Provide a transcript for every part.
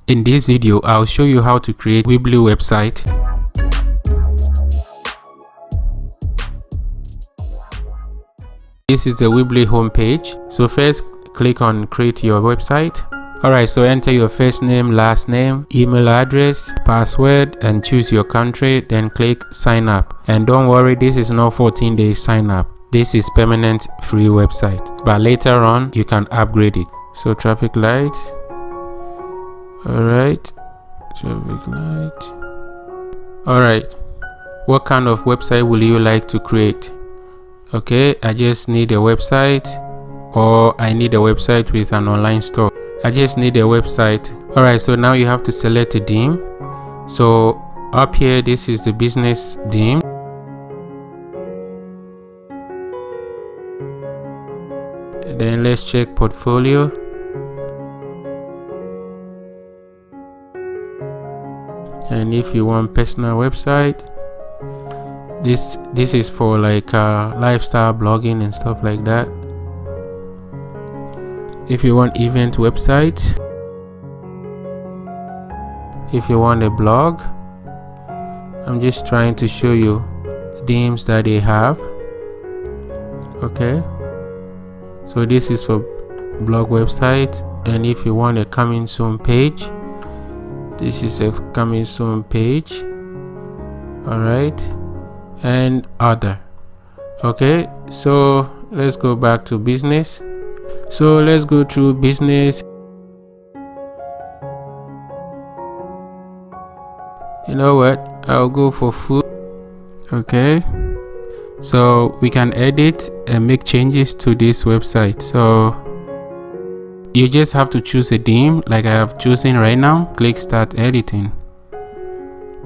In this video, I'll show you how to create Weebly website. This is the Weebly homepage. So first click on create your website. Alright, so enter your first name, last name, email address, password, and choose your country. Then click sign up. And don't worry, this is not 14 days sign up. This is permanent free website, but later on you can upgrade it. So traffic light. Alright, traffic light. Alright, what kind of website will you like to create? Okay, I just need a website, or I need a website with an online store. I just need a website. Alright, so now you have to select a theme. So up here, this is the business theme. Then let's check portfolio. And if you want personal website, this is for like lifestyle blogging and stuff like that. If you want event website, if you want a blog, I'm just trying to show you themes that they have. Okay, so this is for blog website. And if you want a coming soon page, this is a coming soon page. All right, and other. Okay, so let's go back to business. So let's go through business. You know what, I'll go for food. Okay, so we can edit and make changes to this website. So you just have to choose a theme like I have chosen right now. Click start editing.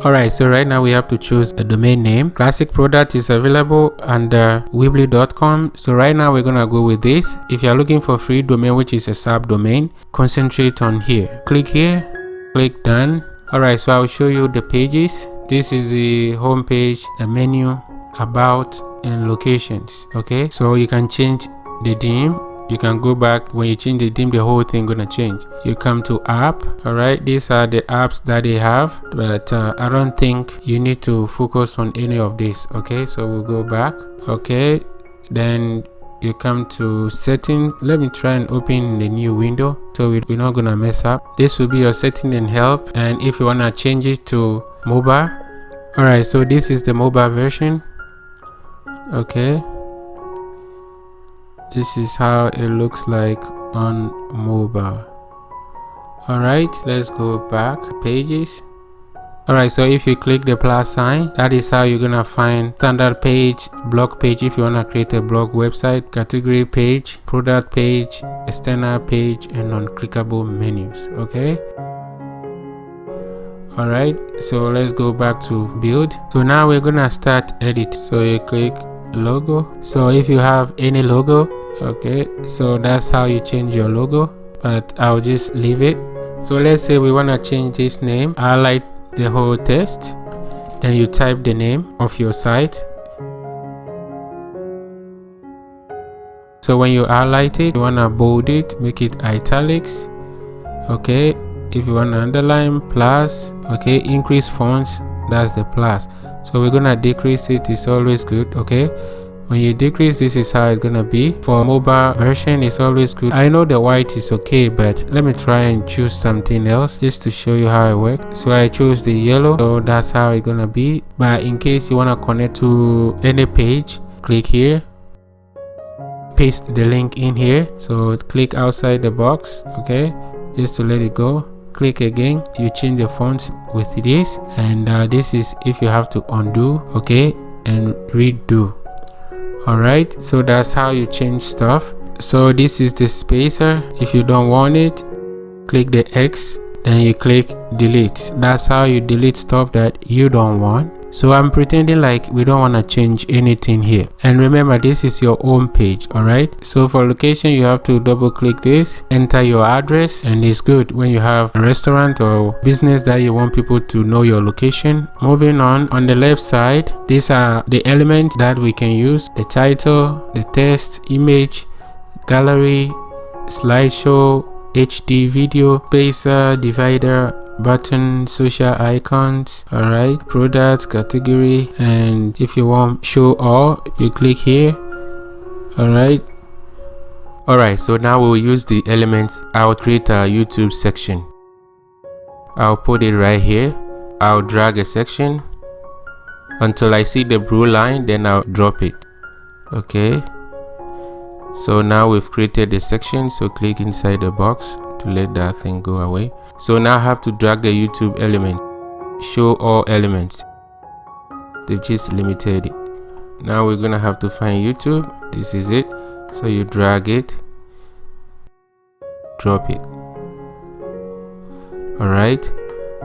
Alright, so right now we have to choose a domain name. Classic product is available under weebly.com. So right now we're gonna go with this. If you're looking for free domain, which is a subdomain, concentrate on here. Click here, click done. Alright, so I'll show you the pages. This is the home page, the menu, about, and locations. Okay, so you can change the theme. You can go back. When you change the theme, the whole thing gonna change. You come to app. All right, these are the apps that they have, but I don't think you need to focus on any of this. Okay, so we'll go back. Okay, then you come to settings. Let me try and open the new window so we're not gonna mess up. This will be your setting and help. And if you wanna change it to mobile, all right, so this is the mobile version. Okay, this is how it looks like on mobile. All right, let's go back pages. All right, so if you click the plus sign, that is how you're gonna find standard page, blog page if you want to create a blog website, category page, product page, external page, and non-clickable menus. Okay, all right, so let's go back to build. So now we're gonna start edit. So you click logo. So if you have any logo, okay, so that's how you change your logo, but I'll just leave it. So let's say we want to change this name. Highlight the whole text, then you type the name of your site. So when you highlight it, you want to bold it, make it italics. Okay, if you want to underline, plus. Okay, increase fonts, that's the plus. So we're gonna decrease it. It's always good. Okay, when you decrease, this is how it's gonna be. For mobile version, it's always good. I know the white is okay, but let me try and choose something else just to show you how it works. So I chose the yellow, so that's how it's gonna be. But in case you want to connect to any page, click here, paste the link in here. So click outside the box. Okay, just to let it go. Click again, you change the fonts with this, and this is if you have to undo. Okay, and redo. All right, so that's how you change stuff. So this is the spacer. If you don't want it, click the X, then you click delete. That's how you delete stuff that you don't want. So I'm pretending like we don't want to change anything here. And remember, this is your home page. All right, so for location, you have to double click this, enter your address, and it's good when you have a restaurant or business that you want people to know your location. Moving on the left side, these are the elements that we can use: the title, the text, image, gallery, slideshow, HD video, spacer, divider, button, social icons. All right, products, category, and if you want show all, you click here. All right, so now we'll use the elements. I'll create a YouTube section. I'll put it right here. I'll drag a section until I see the blue line, then I'll drop it. Okay, so now we've created a section, so click inside the box to let that thing go away. So now I have to drag the YouTube element, show all elements. They've just limited it. Now we're gonna have to find YouTube. This is it. So you drag it, drop it. All right,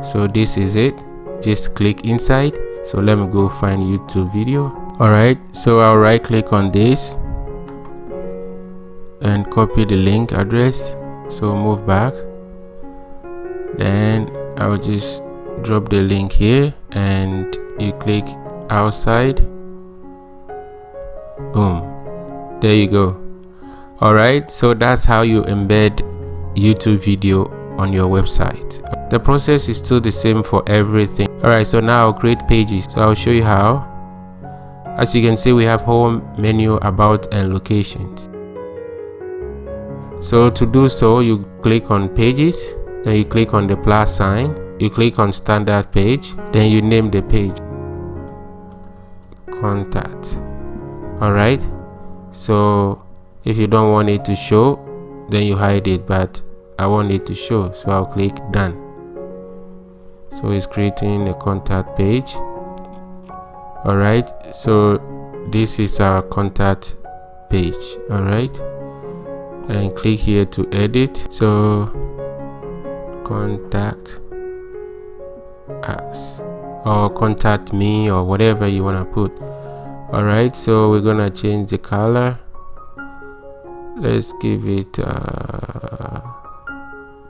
so this is it. Just click inside. So let me go find YouTube video. All right, so I'll right click on this and copy the link address. So move back, then I'll just drop the link here and you click outside. Boom, there you go. All right, so that's how you embed YouTube video on your website. The process is still the same for everything. All right, so now I'll create pages. So I'll show you how. As you can see, we have home, menu, about, and locations. So to do so, you click on pages, then you click on the plus sign, you click on standard page, then you name the page contact. All right, so if you don't want it to show, then you hide it, but I want it to show, so I'll click done. So it's creating a contact page. All right, so this is our contact page. All right, and click here to edit. So contact us or contact me or whatever you want to put. All right, so we're gonna change the color. Let's give it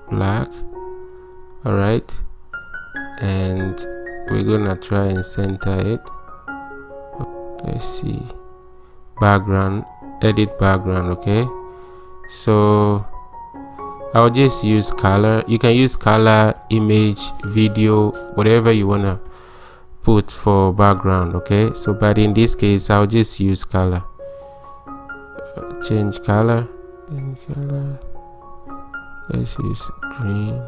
black. All right, and we're gonna try and center it. Let's see, background, edit background. Okay, so I'll just use color. You can use color, image, video, whatever you wanna put for background. Okay, so but in this case I'll just use color. Change color. Let's use green.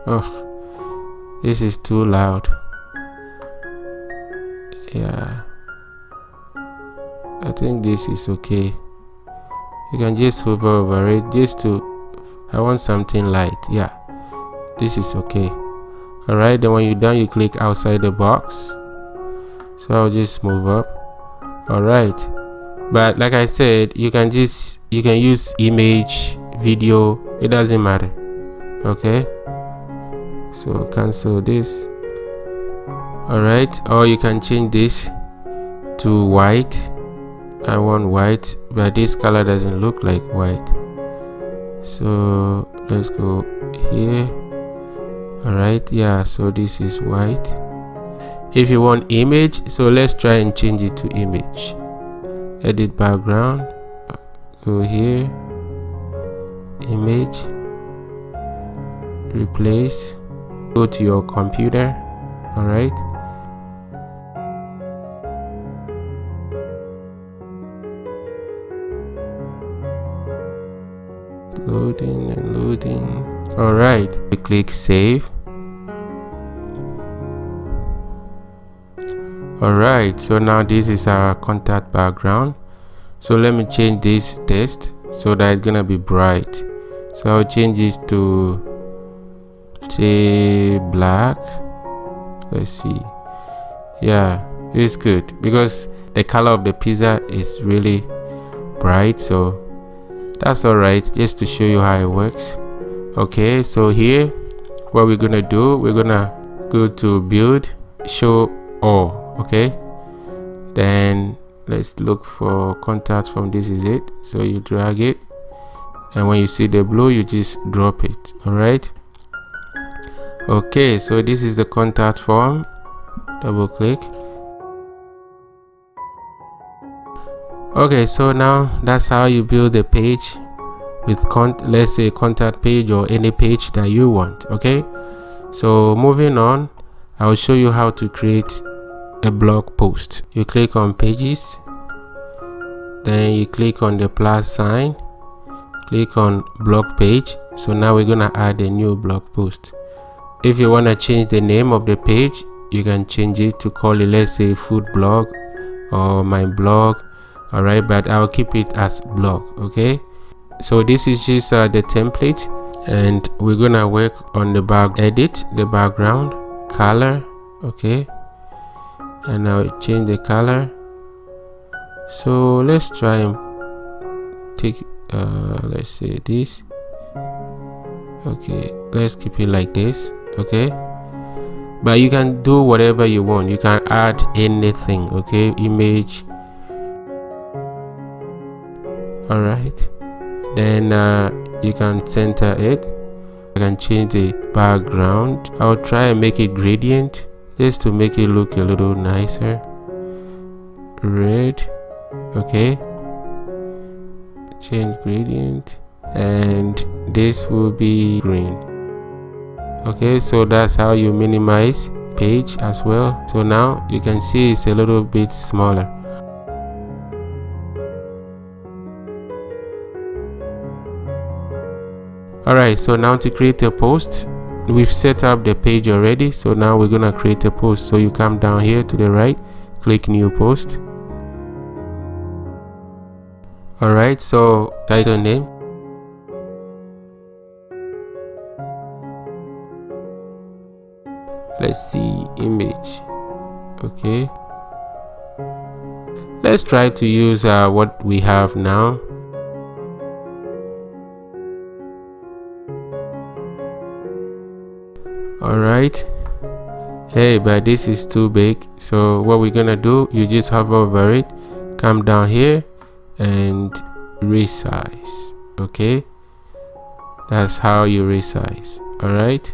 Oh, this is too loud. Yeah, I think this is okay. You can just hover over it just to, I want something light. Yeah, this is okay. All right, then when you're done, you click outside the box. So I'll just move up. All right, but like I said, you can use image, video, it doesn't matter. Okay, so cancel this. All right, or you can change this to white. I want white, but this color doesn't look like white, so let's go here. All right, yeah, so this is white. If you want image, so let's try and change it to image. Edit background, go here, image, replace, go to your computer. All right, loading and loading. All right, we click save. All right, so now this is our contact background. So let me change this text so that it's gonna be bright. So I'll change it to say black. Let's see. Yeah, it's good because the color of the pizza is really bright, so that's all right, just to show you how it works. Okay, so here what we're gonna do, we're gonna go to build, show all. Okay, then let's look for contacts from this is it. So you drag it, and when you see the blue, you just drop it. All right, okay, so this is the contact form. Double click. Okay, so now that's how you build a page with let's say contact page or any page that you want. Okay, so moving on, I'll show you how to create a blog post. You click on pages, then you click on the plus sign, click on blog page. So now we're gonna add a new blog post. If you want to change the name of the page, you can change it to call it, let's say, food blog or my blog. All right, but I'll keep it as blog. Okay, so this is just the template, and we're gonna work on the edit the background color. Okay, and I'll change the color. So let's try and take let's say this. Okay, let's keep it like this. Okay, but you can do whatever you want. You can add anything. Okay, image. All right, then you can center it. I can change the background. I'll try and make it gradient just to make it look a little nicer. Red. Okay, change gradient, and this will be green. Okay, so that's how you minimize page as well. So now you can see it's a little bit smaller. Alright, so now to create a post, we've set up the page already. So now we're gonna create a post. So you come down here to the right, click new post. Alright, so title name. Let's see, image. Okay, let's try to use what we have now. All right, hey, but this is too big. So what we're gonna do, you just hover over it, come down here and resize. Okay, that's how you resize. All right,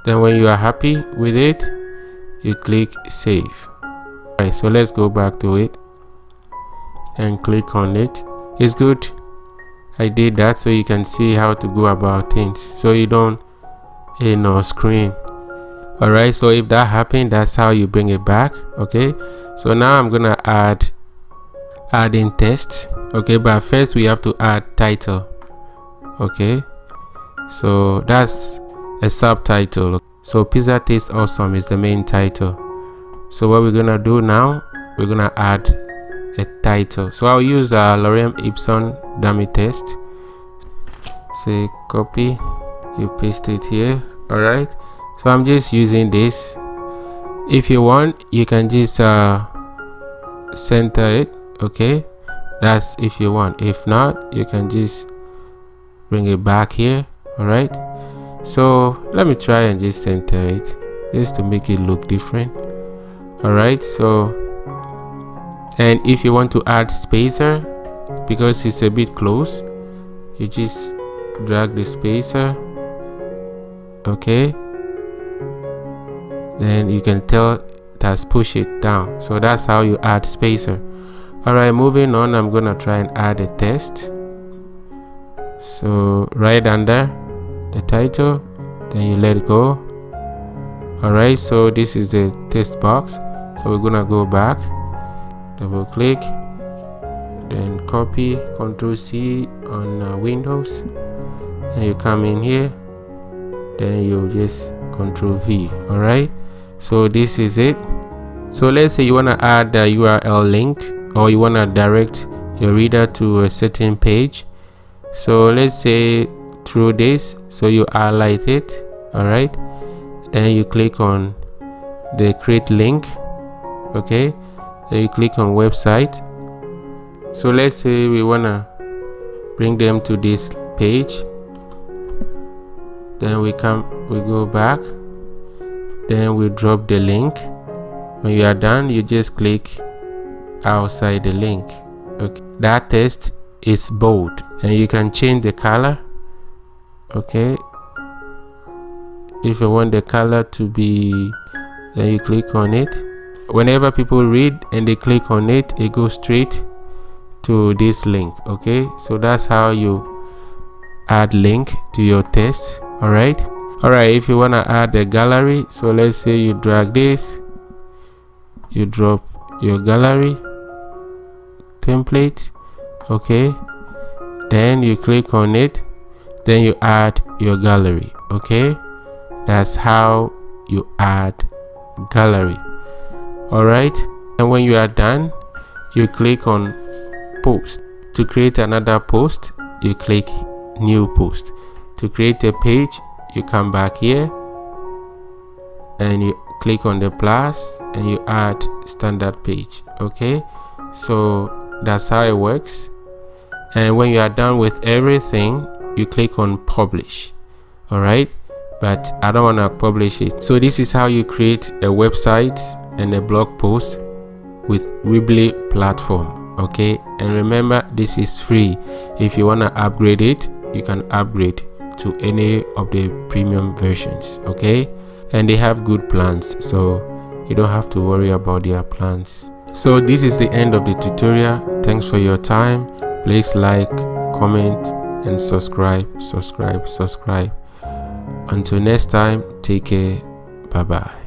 then when you are happy with it, you click save. All right, so let's go back to it and click on it. It's good I did that so you can see how to go about things, so you don't screen. All right, so if that happened, that's how you bring it back. Okay, so now I'm gonna add in text. Okay, but first we have to add title. Okay, so that's a subtitle. So pizza tastes awesome is the main title. So what we're gonna do now, we're gonna add a title. So I'll use Lorem Ipsum dummy text. Say copy, you paste it here. All right, so I'm just using this. If you want, you can just center it. Okay, that's if you want. If not, you can just bring it back here. All right, so let me try and just center it just to make it look different. All right, so, and if you want to add spacer, because it's a bit close, you just drag the spacer. Okay, then you can tell it has pushed it down. So that's how you add spacer. All right, moving on, I'm gonna try and add a text. So right under the title, then you let it go. All right, so this is the text box. So we're gonna go back, double click, then copy, Ctrl+C on Windows, and you come in here, then you just Ctrl+V. All right, so this is it. So let's say you want to add the URL link, or you want to direct your reader to a certain page. So let's say through this, so you highlight it. All right, then you click on the create link. Okay, then you click on website. So let's say we want to bring them to this page. Then we go back, then we drop the link. When you are done, you just click outside the link. Okay, that text is bold, and you can change the color. Okay, if you want the color to be, then you click on it. Whenever people read and they click on it, it goes straight to this link. Okay, so that's how you add link to your text. All right, if you want to add a gallery, so let's say you drag this, you drop your gallery template. Okay, then you click on it, then you add your gallery. Okay, that's how you add gallery. All right, and when you are done, you click on post. To create another post, you click new post. To create a page, you come back here and you click on the plus and you add standard page. Okay, so that's how it works. And when you are done with everything, you click on publish. All right, but I don't want to publish it. So this is how you create a website and a blog post with Weebly platform. Okay, and remember, this is free. If you want to upgrade it, you can upgrade to any of the premium versions. Okay, and they have good plans, so you don't have to worry about their plans. So this is the end of the tutorial. Thanks for your time. Please like, comment, and subscribe. Until next time, take care. Bye bye.